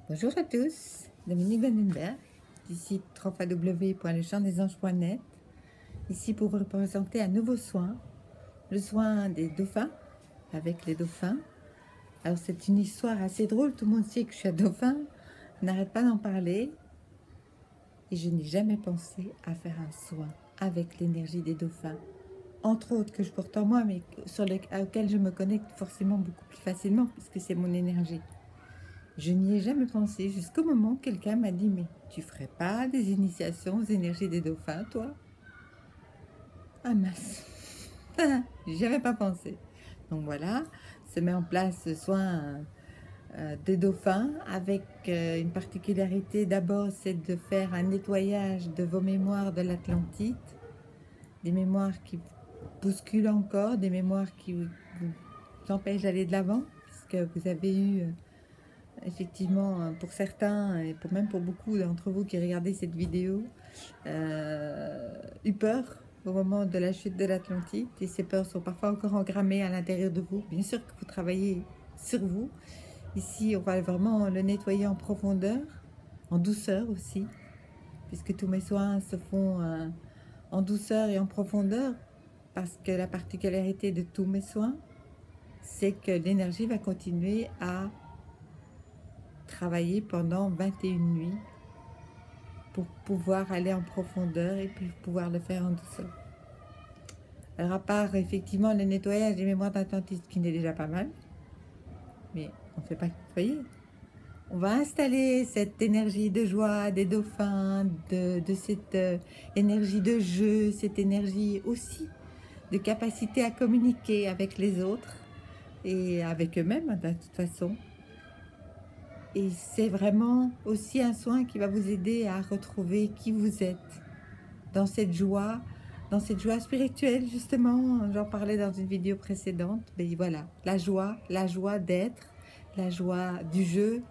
Bonjour à tous, Dominique Vandenberg, d'ici www.lechamdesanges.net, ici pour vous présenter un nouveau soin, le soin des dauphins, avec les dauphins. Alors c'est une histoire assez drôle, tout le monde sait que je suis un dauphin, on n'arrête pas d'en parler, et je n'ai jamais pensé à faire un soin avec l'énergie des dauphins, entre autres que je porte en moi, mais auquel je me connecte forcément beaucoup plus facilement, puisque c'est mon énergie. Je n'y ai jamais pensé jusqu'au moment où quelqu'un m'a dit « Mais tu ferais pas des initiations aux énergies des dauphins, toi ?» Ah mince, j'y avais pas pensé. Donc voilà, se met en place ce soin des dauphins avec une particularité. D'abord, c'est de faire un nettoyage de vos mémoires de l'Atlantide, des mémoires qui bousculent encore, des mémoires qui vous empêchent d'aller de l'avant, puisque vous avez eu... effectivement, pour certains et même pour beaucoup d'entre vous qui regardez cette vidéo, eu peur au moment de la chute de l'Atlantide, et ces peurs sont parfois encore engrammées à l'intérieur de vous. Bien sûr que vous travaillez sur vous. Ici, on va vraiment le nettoyer en profondeur, en douceur aussi, puisque tous mes soins se font en douceur et en profondeur, parce que la particularité de tous mes soins, c'est que l'énergie va continuer à travailler pendant 21 nuits pour pouvoir aller en profondeur et puis pouvoir le faire en douceur. Alors à part effectivement le nettoyage des mémoires d'Atlantide, qui n'est déjà pas mal, mais on ne fait pas nettoyer. On va installer cette énergie de joie des dauphins, de cette énergie de jeu, cette énergie aussi de capacité à communiquer avec les autres et avec eux-mêmes de toute façon. Et c'est vraiment aussi un soin qui va vous aider à retrouver qui vous êtes dans cette joie spirituelle, justement. J'en parlais dans une vidéo précédente. Mais voilà, la joie d'être, la joie du jeu,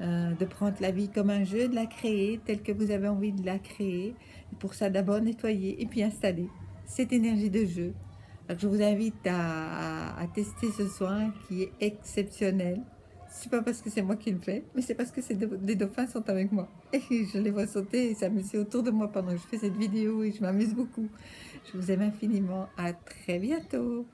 de prendre la vie comme un jeu, de la créer telle que vous avez envie de la créer. Et pour ça, d'abord nettoyer et puis installer cette énergie de jeu. Alors, je vous invite à tester ce soin qui est exceptionnel. C'est pas parce que c'est moi qui le fais, mais c'est parce que des dauphins sont avec moi. Et je les vois sauter et s'amuser autour de moi pendant que je fais cette vidéo et je m'amuse beaucoup. Je vous aime infiniment. À très bientôt.